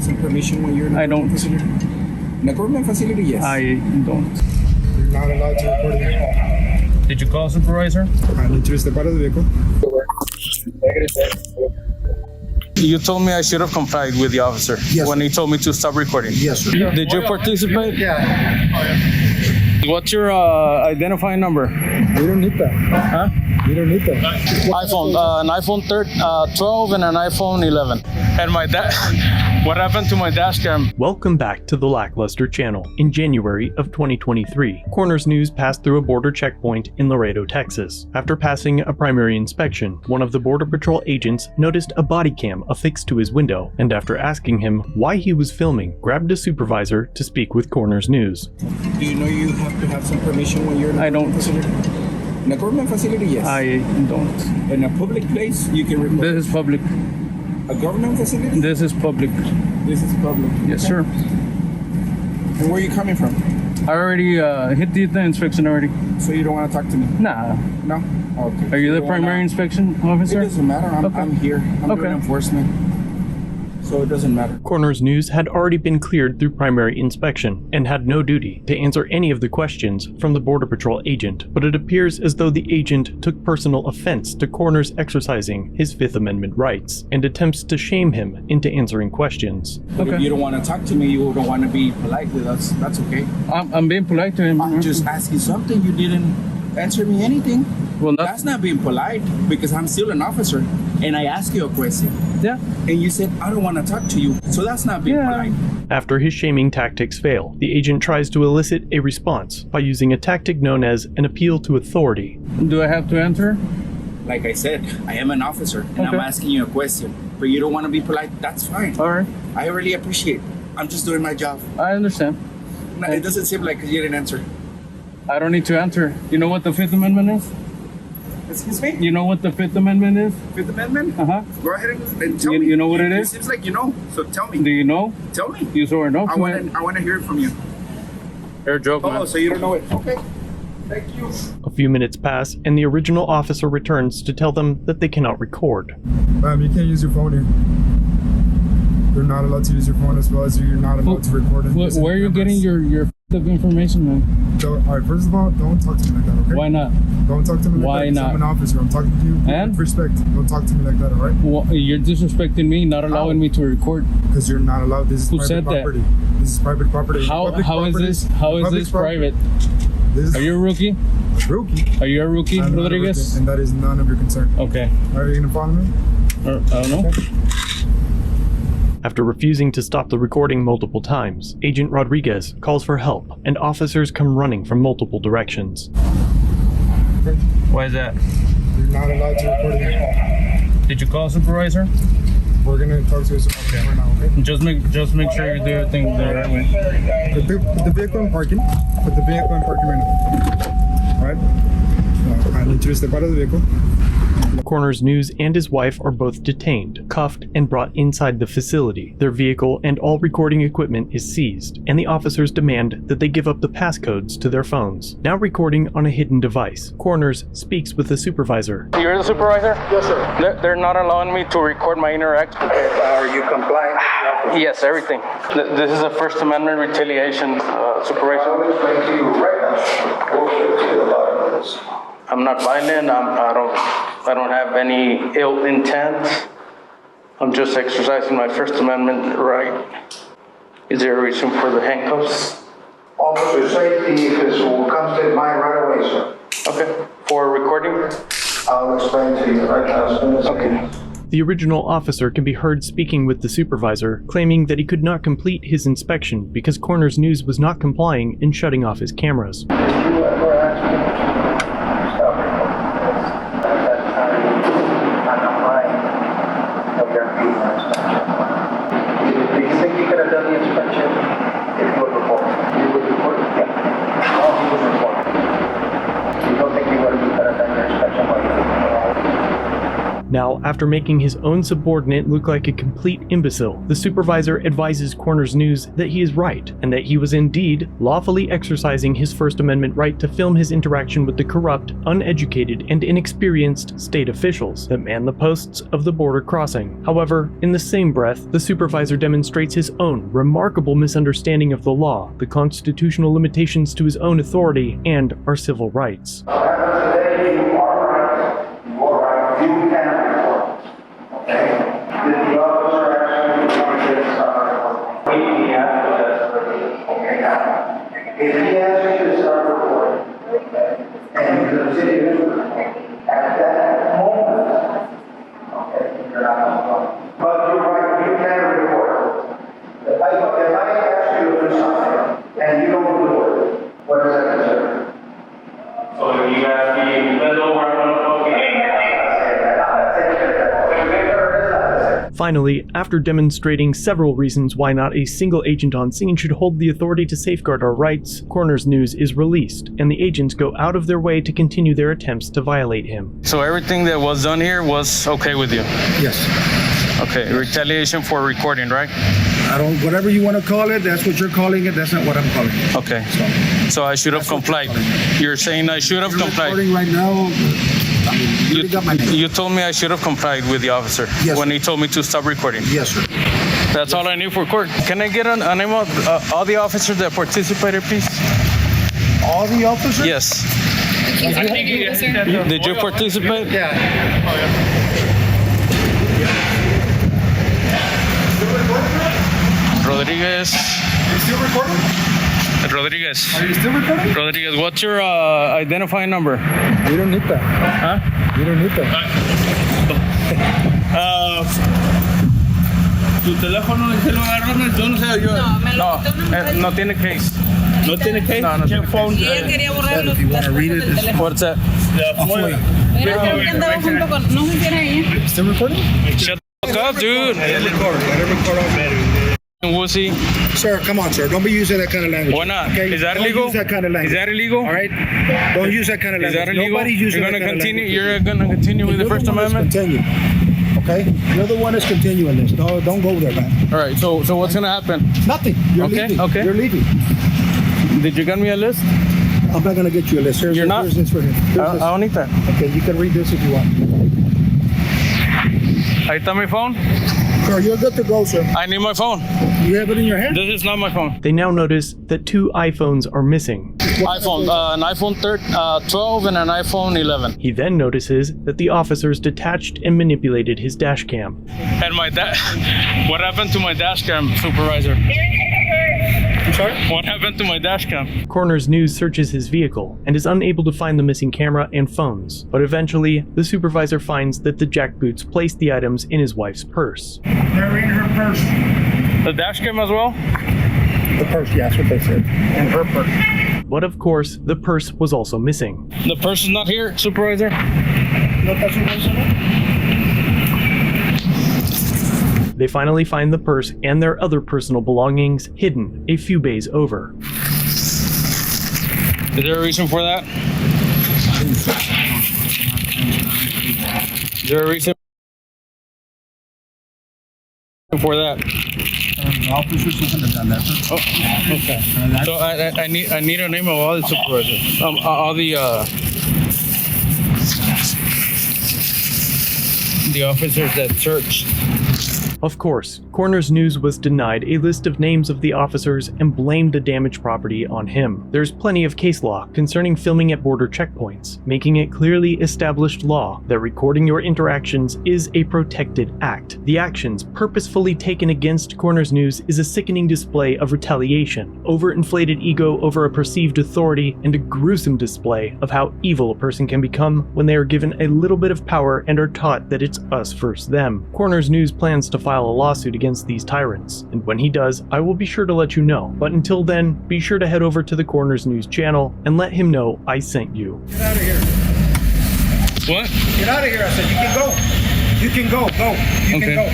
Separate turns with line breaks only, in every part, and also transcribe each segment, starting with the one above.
have some permission when you're in a government facility? In a government facility, yes.
I don't.
You're not allowed to record it.
Did you call Supervisor?
I need you to step out of the vehicle.
You told me I should have complied with the officer when he told me to stop recording.
Yes, sir.
Did you participate?
Yeah.
What's your identifying number?
We don't need that.
Huh?
We don't need that.
iPhone, an iPhone 12 and an iPhone 11. And my what happened to my dash cam?
Welcome back to the LackLuster channel. In January of 2023, Corners News passed through a border checkpoint in Laredo, Texas. After passing a primary inspection, one of the Border Patrol agents noticed a body cam affixed to his window, and after asking him why he was filming, grabbed a supervisor to speak with Corners News.
Do you know you have to have some permission when you're in a government facility? In a government facility, yes.
I don't.
In a public place, you can record.
This is public.
A government facility?
This is public.
This is public.
Yes, sir.
And where are you coming from?
I already hit the inspection already.
So you don't want to talk to me?
Nah.
No? Okay.
Are you the primary inspection officer?
It doesn't matter.
Okay.
I'm here. I'm doing enforcement. So it doesn't matter.
Corners News had already been cleared through primary inspection and had no duty to answer any of the questions from the Border Patrol agent, but it appears as though the agent took personal offense to Corners exercising his Fifth Amendment rights and attempts to shame him into answering questions.
But if you don't want to talk to me, you don't want to be polite with us, that's okay.
I'm being polite to him.
I'm just asking something. You didn't answer me anything.
Well,
that's not being polite because I'm still an officer and I asked you a question.
Yeah.
And you said, I don't want to talk to you. So that's not being polite.
After his shaming tactics fail, the agent tries to elicit a response by using a tactic known as an appeal to authority.
Do I have to answer?
Like I said, I am an officer and I'm asking you a question. But you don't want to be polite, that's fine.
All right.
I really appreciate it. I'm just doing my job.
I understand.
No, it doesn't seem like you didn't answer.
I don't need to answer. You know what the Fifth Amendment is?
Excuse me?
You know what the Fifth Amendment is?
Fifth Amendment?
Uh-huh.
Go ahead and tell me.
You know what it
It
is?
seems like you know, so tell me.
Do you know?
Tell me.
You saw it, no?
I want to hear it from you.
You're a joke, man.
Oh, so you don't know it. Okay. Thank you.
A few minutes pass, and the original officer returns to tell them that they cannot record.
You can't use your phone here. You're not allowed to use your phone, as well as you're not allowed to record it.
Where are you getting your of information, man?
All right, first of all, don't talk to me like that, okay?
Why not?
Don't talk to me like
Why
that.
not?
I'm an officer. I'm talking to you with respect. Don't talk to me like that, all right?
Well, you're disrespecting me, not allowing me to record.
Because you're not allowed. This is
Who
private
said
property.
that?
This is private property.
How is this private?
Are
you a rookie?
Rookie?
Are you a rookie, Rodriguez?
And that is none of your concern.
Okay.
Are you going to follow me?
I don't know.
Okay.
After refusing to stop the recording multiple times, Agent Rodriguez calls for help, and officers come running from multiple directions.
Why is that?
You're not allowed to record it.
Did you call Supervisor?
We're gonna talk to a supervisor right now, okay?
Just make sure you do everything the right way.
Put the vehicle in parking. Put the vehicle in parking right now. All right? I need you to step out of the vehicle.
Corners News and his wife are both detained, cuffed, and brought inside the facility. Their vehicle and all recording equipment is seized, and the officers demand that they give up the passcodes to their phones. Now recording on a hidden device, Corners speaks with the supervisor.
You're the supervisor?
Yes, sir.
They're not allowing me to record my interaction.
Are you compliant?
Yes, everything. This is a First Amendment retaliation, Supervisor.
I'll explain to you right now. We'll get to the bottom of this.
I'm not violent. I don't have any ill intent. I'm just exercising my First Amendment right. Is there a reason for the handcuffs?
Officer safety comes to mind right away, sir.
Okay. For recording?
I'll explain to you right now as soon as I can.
The original officer can be heard speaking with the supervisor, claiming that he could not complete his inspection because Corners News was not complying in shutting off his cameras.
Did you ever ask me to stop recording this? At that time, I'm not lying. No, you're being inspection. Do you think you could have done the inspection if you would report? You would report? Yeah. Oh, you would report. You don't think you would have done your inspection while you were?
Now Now, after making his own subordinate look like a complete imbecile, the supervisor advises Corners News that he is right, and that he was indeed lawfully exercising his First Amendment right to film his interaction with the corrupt, uneducated, and inexperienced state officials that man the posts of the border crossing. However, in the same breath, the supervisor demonstrates his own remarkable misunderstanding of the law, the constitutional limitations to his own authority, and our civil rights.
Today, you are right. You are right. You can report. Okay? Did the officer actually report this? He asked for that. Okay, now, if he asks you to start recording, okay, and you continue at that moment, okay, you're not on the phone. But you're right, you can report. If I ask you to do something and you don't do it, what is that considered?
So if you ask me, bend over,
Finally, after demonstrating several reasons why not a single agent on scene should hold the authority to safeguard our rights, Corners News is released, and the agents go out of their way to continue their attempts to violate him.
So everything that was done here was okay with you?
Yes.
Okay, retaliation for recording, right?
Whatever you want to call it, that's what you're calling it, that's not what I'm calling it.
Okay, so I should have complied. You're saying I should have
You're
complied.
recording right now, I mean, you already got my name.
You told me I should have complied with the officer
Yes,
when
sir.
he told me to stop recording.
Yes, sir.
That's all I need for court. Can I get a name of all the officers that participated, please?
All the officers?
Yes. Did you participate? Rodriguez.
You still recording?
Rodriguez.
Are you still recording?
Rodriguez, what's your identifying number?
You don't need that.
Huh?
You don't need that.
Tu teléfono se lo agarraron, yo no sé, yo. No tiene case. No tiene case? No, no tiene phone.
Y ella quería borrar los
If you want to read it, it's
What's that?
Era que andaba junto con, no sé si era ella.
still recording?
Shut the fuck up, dude.
Let it record on.
Wussy.
Sir, come on, sir. Don't be using that kind of language.
Why not?
Okay?
Is that
Don't
illegal?
use that kind of language.
Is that illegal?
All right? Don't use that kind of
Is
language.
that illegal?
Nobody's using
You're
that
gonna
kind
continue.
of language.
You're gonna continue with the
You're
First
one that's
Amendment.
Continue. Okay? You're the one that's continuing this. No, don't go there, man.
All right. So what's gonna happen?
Nothing. You're
Okay,
leaving.
okay.
You're leaving.
Did you get me a list?
I'm not gonna get you a list.
You're not?
Here's this right here. Here's
I
this.
don't need that.
Okay, you can read this if you want.
Ahí está mi phone.
Sir, you're good to go, sir.
I need my phone.
You have it in your hand?
This is not my phone.
They now notice that 2 iPhones are missing.
iPhone, an iPhone 12 and an iPhone 11.
He then notices that the officers detached and manipulated his dash cam.
And my what happened to my dash cam, Supervisor?
I'm sorry?
What happened to my dash cam?
Corners News searches his vehicle and is unable to find the missing camera and phones, but eventually, the supervisor finds that the jackboots placed the items in his wife's purse.
They're in her purse.
The dash cam as well?
The purse, yeah, that's what they said. In her purse.
But of course, the purse was also missing.
The purse is not here, Supervisor.
No, that's what they said.
They finally find the purse and their other personal belongings hidden a few bays over.
Is there a reason for that? Is there a reason for that?
Officers shouldn't have done that, sir.
Oh, okay. So I need a name of all the supervisors. All the officers that searched.
Of course, Corners News was denied a list of names of the officers and blamed the damaged property on him. There's plenty of case law concerning filming at border checkpoints, making it clearly established law that recording your interactions is a protected act. The actions purposefully taken against Corners News is a sickening display of retaliation, overinflated ego over a perceived authority, and a gruesome display of how evil a person can become when they are given a little bit of power and are taught that it's us versus them. Corners News plans to file a lawsuit against these tyrants, and when he does, I will be sure to let you know. But until then, be sure to head over to the Corners News channel and let him know I sent you.
Get out of here.
What?
Get out of here, I said. You can go. You can go. Go. You
Okay.
can go.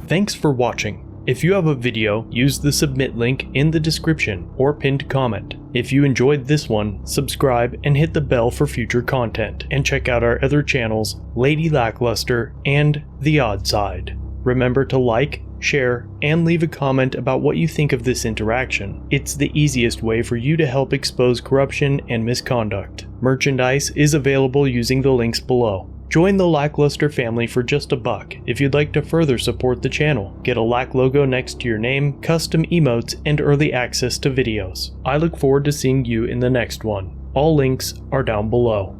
Thanks for watching. If you have a video, use the submit link in the description or pinned comment. If you enjoyed this one, subscribe and hit the bell for future content, and check out our other channels, Lady LackLuster and The Odd Side. Remember to like, share, and leave a comment about what you think of this interaction. It's the easiest way for you to help expose corruption and misconduct. Merchandise is available using the links below. Join the LackLuster family for just $1 if you'd like to further support the channel. Get a Lack logo next to your name, custom emotes, and early access to videos. I look forward to seeing you in the next one. All links are down below.